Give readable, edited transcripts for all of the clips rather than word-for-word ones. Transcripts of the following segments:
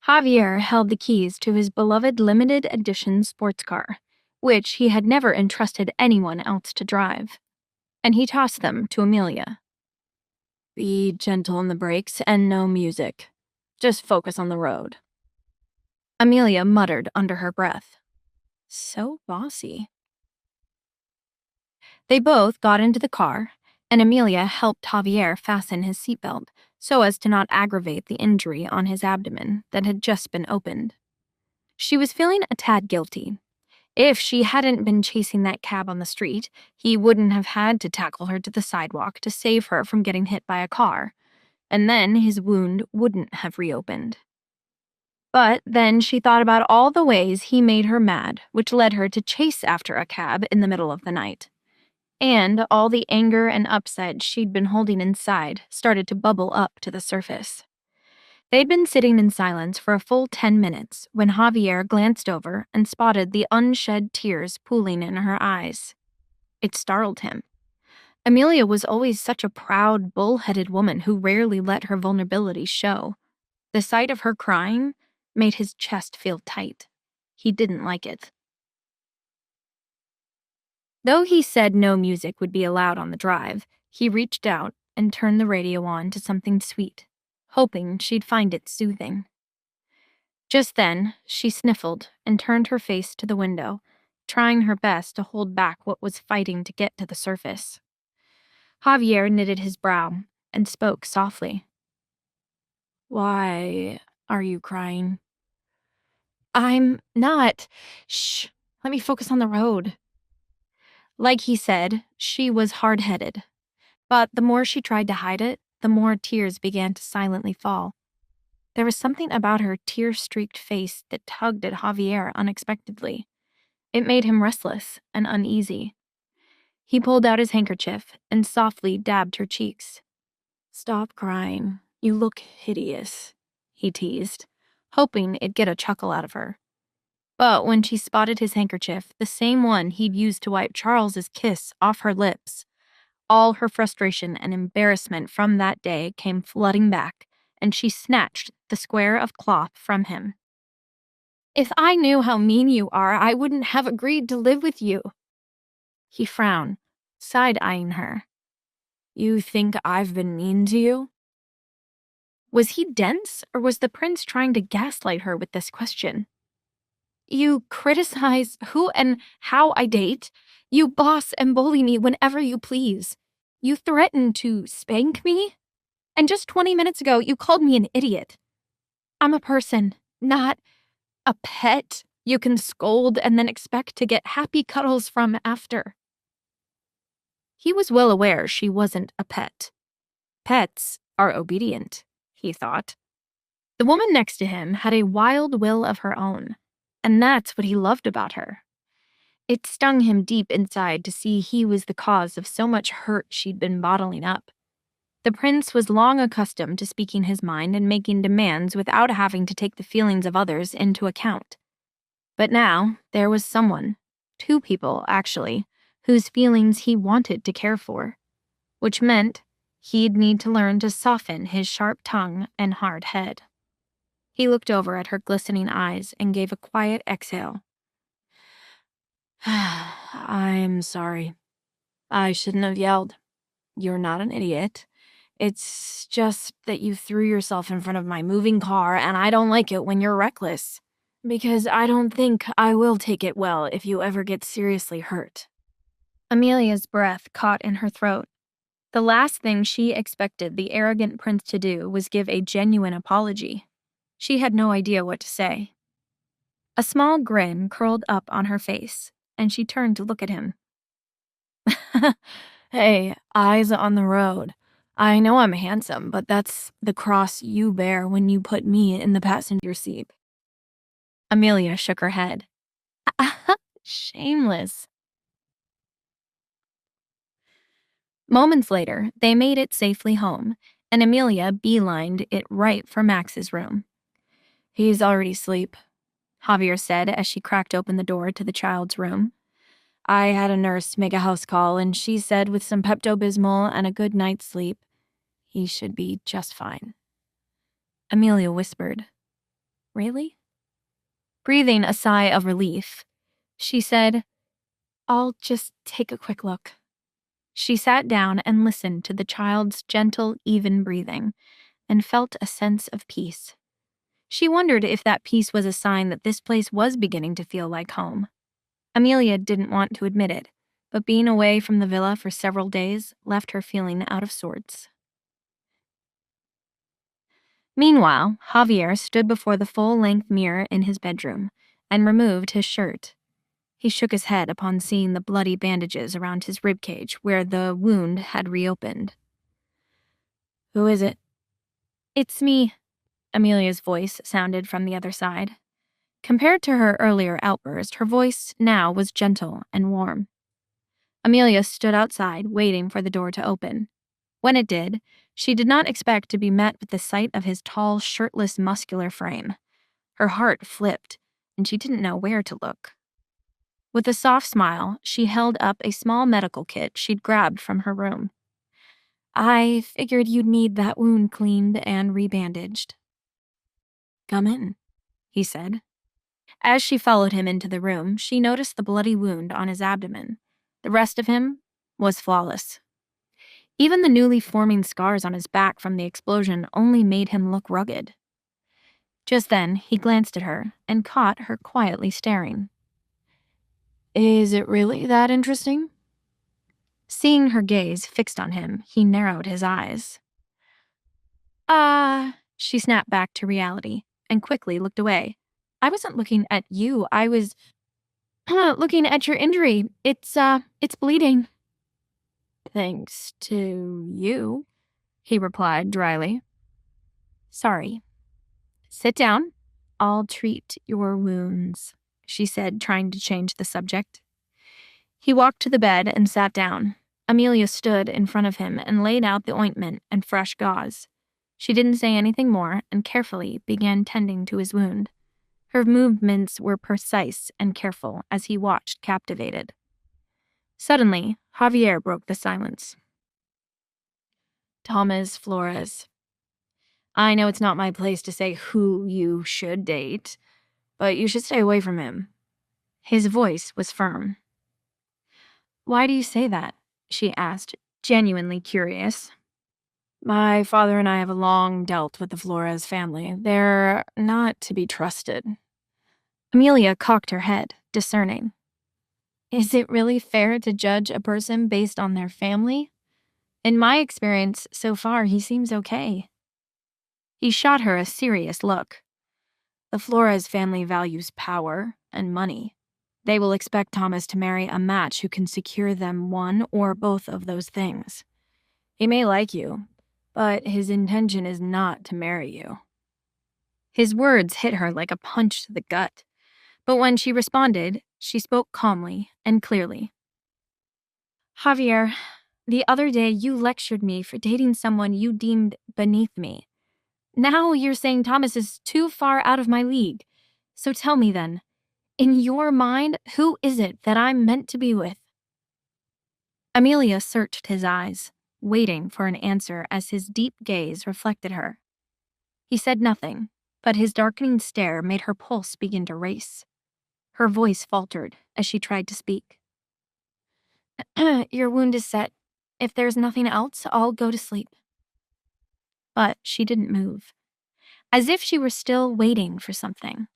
Javier held the keys to his beloved limited edition sports car, which he had never entrusted anyone else to drive, and he tossed them to Amelia. Be gentle on the brakes and no music. Just focus on the road. Amelia muttered under her breath. So bossy. They both got into the car, and Amelia helped Javier fasten his seatbelt so as to not aggravate the injury on his abdomen that had just been opened. She was feeling a tad guilty. If she hadn't been chasing that cab on the street, he wouldn't have had to tackle her to the sidewalk to save her from getting hit by a car, and then his wound wouldn't have reopened. But then she thought about all the ways he made her mad, which led her to chase after a cab in the middle of the night. And all the anger and upset she'd been holding inside started to bubble up to the surface. They'd been sitting in silence for a full 10 minutes when Javier glanced over and spotted the unshed tears pooling in her eyes. It startled him. Amelia was always such a proud, bull-headed woman who rarely let her vulnerability show. The sight of her crying made his chest feel tight. He didn't like it. Though he said no music would be allowed on the drive, he reached out and turned the radio on to something sweet, hoping she'd find it soothing. Just then, she sniffled and turned her face to the window, trying her best to hold back what was fighting to get to the surface. Javier knitted his brow and spoke softly. Why are you crying? I'm not. Shh, let me focus on the road. Like he said, she was hard-headed, but the more she tried to hide it, the more tears began to silently fall. There was something about her tear-streaked face that tugged at Javier unexpectedly. It made him restless and uneasy. He pulled out his handkerchief and softly dabbed her cheeks. Stop crying. You look hideous, he teased, hoping it'd get a chuckle out of her. But when she spotted his handkerchief, the same one he'd used to wipe Charles's kiss off her lips, all her frustration and embarrassment from that day came flooding back, and she snatched the square of cloth from him. If I knew how mean you are, I wouldn't have agreed to live with you. He frowned, side-eyeing her. You think I've been mean to you? Was he dense, or was the prince trying to gaslight her with this question? You criticize who and how I date. You boss and bully me whenever you please. You threaten to spank me. And just 20 minutes ago, you called me an idiot. I'm a person, not a pet you can scold and then expect to get happy cuddles from after. He was well aware she wasn't a pet. Pets are obedient, he thought. The woman next to him had a wild will of her own. And that's what he loved about her. It stung him deep inside to see he was the cause of so much hurt she'd been bottling up. The prince was long accustomed to speaking his mind and making demands without having to take the feelings of others into account. But now, there was someone, two people actually, whose feelings he wanted to care for, which meant he'd need to learn to soften his sharp tongue and hard head. He looked over at her glistening eyes and gave a quiet exhale. I'm sorry. I shouldn't have yelled. You're not an idiot. It's just that you threw yourself in front of my moving car, and I don't like it when you're reckless. Because I don't think I will take it well if you ever get seriously hurt. Amelia's breath caught in her throat. The last thing she expected the arrogant prince to do was give a genuine apology. She had no idea what to say. A small grin curled up on her face, and she turned to look at him. Hey, eyes on the road. I know I'm handsome, but that's the cross you bear when you put me in the passenger seat. Amelia shook her head. Shameless. Moments later, they made it safely home, and Amelia beelined it right for Max's room. He's already asleep, Javier said as she cracked open the door to the child's room. I had a nurse make a house call, and she said with some Pepto-Bismol and a good night's sleep, he should be just fine. Amelia whispered, Really? Breathing a sigh of relief, she said, "I'll just take a quick look." She sat down and listened to the child's gentle, even breathing, and felt a sense of peace. She wondered if that peace was a sign that this place was beginning to feel like home. Amelia didn't want to admit it, but being away from the villa for several days left her feeling out of sorts. Meanwhile, Javier stood before the full-length mirror in his bedroom and removed his shirt. He shook his head upon seeing the bloody bandages around his ribcage where the wound had reopened. "Who is it?" "It's me," Amelia's voice sounded from the other side. Compared to her earlier outburst, her voice now was gentle and warm. Amelia stood outside, waiting for the door to open. When it did, she did not expect to be met with the sight of his tall, shirtless, muscular frame. Her heart flipped, and she didn't know where to look. With a soft smile, she held up a small medical kit she'd grabbed from her room. "I figured you'd need that wound cleaned and rebandaged." "Come in," he said. As she followed him into the room, she noticed the bloody wound on his abdomen. The rest of him was flawless. Even the newly forming scars on his back from the explosion only made him look rugged. Just then, he glanced at her and caught her quietly staring. "Is it really that interesting?" Seeing her gaze fixed on him, he narrowed his eyes. She snapped back to reality and quickly looked away. "I wasn't looking at you. I was looking at your injury. It's bleeding." "Thanks to you," he replied dryly. "Sorry. Sit down. I'll treat your wounds," she said, trying to change the subject. He walked to the bed and sat down. Amelia stood in front of him and laid out the ointment and fresh gauze. She didn't say anything more and carefully began tending to his wound. Her movements were precise and careful as he watched, captivated. Suddenly, Javier broke the silence. "Thomas Flores. I know it's not my place to say who you should date, but you should stay away from him." His voice was firm. "Why do you say that?" she asked, genuinely curious. "My father and I have long dealt with the Flores family. They're not to be trusted." Amelia cocked her head, discerning. "Is it really fair to judge a person based on their family? In my experience, so far, he seems okay." He shot her a serious look. "The Flores family values power and money. They will expect Thomas to marry a match who can secure them one or both of those things. He may like you, but his intention is not to marry you." His words hit her like a punch to the gut, but when she responded, she spoke calmly and clearly. "Javier, the other day you lectured me for dating someone you deemed beneath me. Now you're saying Thomas is too far out of my league. So tell me then, in your mind, who is it that I'm meant to be with?" Amelia searched his eyes, waiting for an answer as his deep gaze reflected her. He said nothing, but his darkening stare made her pulse begin to race. Her voice faltered as she tried to speak. "Your wound is set. If there's nothing else, I'll go to sleep." But she didn't move, as if she were still waiting for something.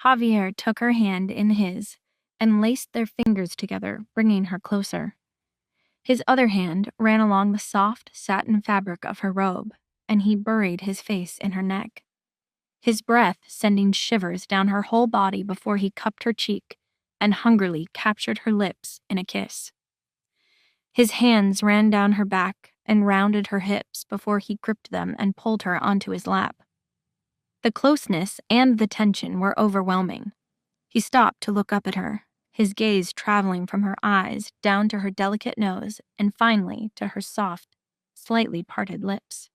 Javier took her hand in his and laced their fingers together, bringing her closer. His other hand ran along the soft satin fabric of her robe, and he buried his face in her neck, his breath sending shivers down her whole body before he cupped her cheek and hungrily captured her lips in a kiss. His hands ran down her back and rounded her hips before he gripped them and pulled her onto his lap. The closeness and the tension were overwhelming. He stopped to look up at her, his gaze traveling from her eyes down to her delicate nose and finally to her soft, slightly parted lips.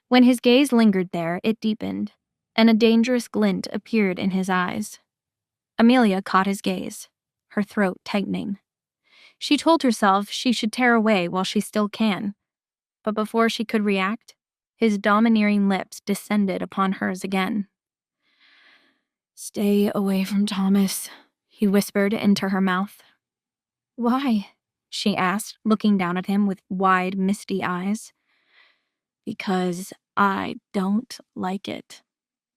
When his gaze lingered there, it deepened, and a dangerous glint appeared in his eyes. Amelia caught his gaze, her throat tightening. She told herself she should tear away while she still can, but before she could react, his domineering lips descended upon hers again. Stay away from Thomas, he whispered into her mouth. Why? She asked, looking down at him with wide, misty eyes. Because I don't like it,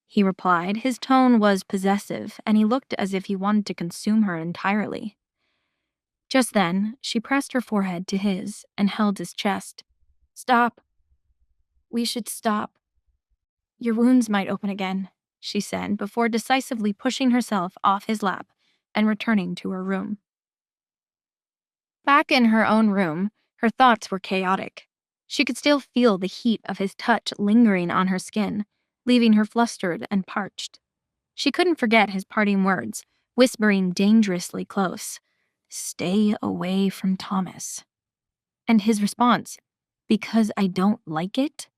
he replied. His tone was possessive, and he looked as if he wanted to consume her entirely. Just then, she pressed her forehead to his and held his chest. Stop. We should stop. Your wounds might open again, she said, before decisively pushing herself off his lap and returning to her room. Back in her own room, her thoughts were chaotic. She could still feel the heat of his touch lingering on her skin, leaving her flustered and parched. She couldn't forget his parting words, whispering dangerously close, "Stay away from Thomas." And his response, "Because I don't like it?"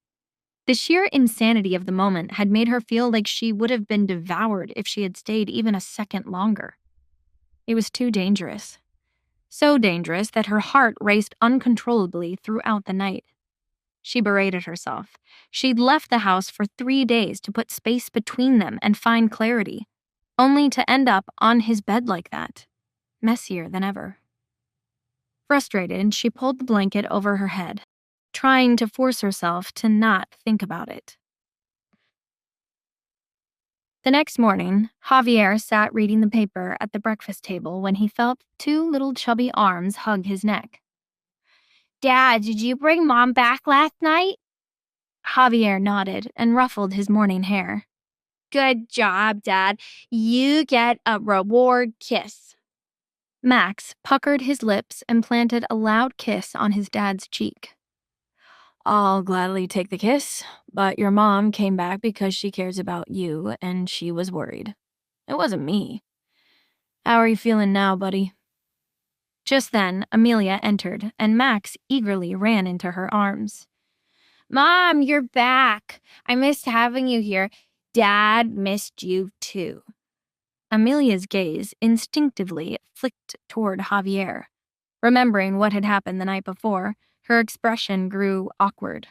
The sheer insanity of the moment had made her feel like she would have been devoured if she had stayed even a second longer. It was too dangerous. So dangerous that her heart raced uncontrollably throughout the night. She berated herself. She'd left the house for 3 days to put space between them and find clarity, only to end up on his bed like that, messier than ever. Frustrated, she pulled the blanket over her head, trying to force herself to not think about it. The next morning, Javier sat reading the paper at the breakfast table when he felt 2 little chubby arms hug his neck. Dad, did you bring Mom back last night? Javier nodded and ruffled his morning hair. Good job, Dad. You get a reward kiss. Max puckered his lips and planted a loud kiss on his dad's cheek. I'll gladly take the kiss, but your mom came back because she cares about you and she was worried. It wasn't me. How are you feeling now, buddy? Just then, Amelia entered, and Max eagerly ran into her arms. Mom, you're back. I missed having you here. Dad missed you too. Amelia's gaze instinctively flicked toward Javier. Remembering what had happened the night before, her expression grew awkward.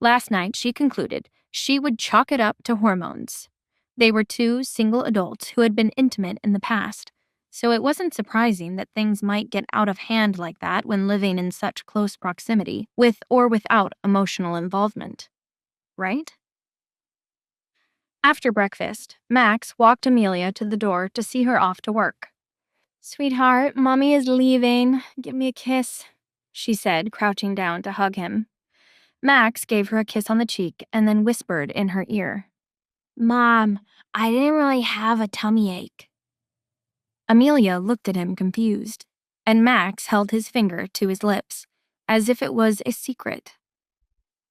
Last night, she concluded she would chalk it up to hormones. They were 2 single adults who had been intimate in the past, so it wasn't surprising that things might get out of hand like that when living in such close proximity, with or without emotional involvement. Right? After breakfast, Max walked Amelia to the door to see her off to work. Sweetheart, Mommy is leaving. Give me a kiss, she said, crouching down to hug him. Max gave her a kiss on the cheek and then whispered in her ear, Mom, I didn't really have a tummy ache. Amelia looked at him confused, and Max held his finger to his lips, as if it was a secret.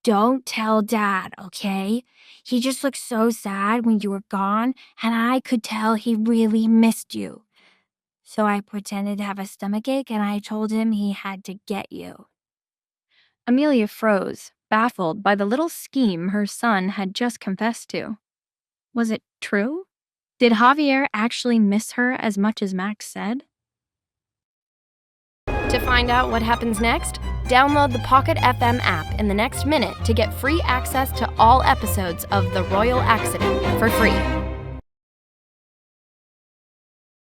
Don't tell Dad, okay? He just looked so sad when you were gone, and I could tell he really missed you. So I pretended to have a stomachache, and I told him he had to get you. Amelia froze, baffled by the little scheme her son had just confessed to. Was it true? Did Javier actually miss her as much as Max said? To find out what happens next, download the Pocket FM app in the next minute to get free access to all episodes of The Royal Accident for free.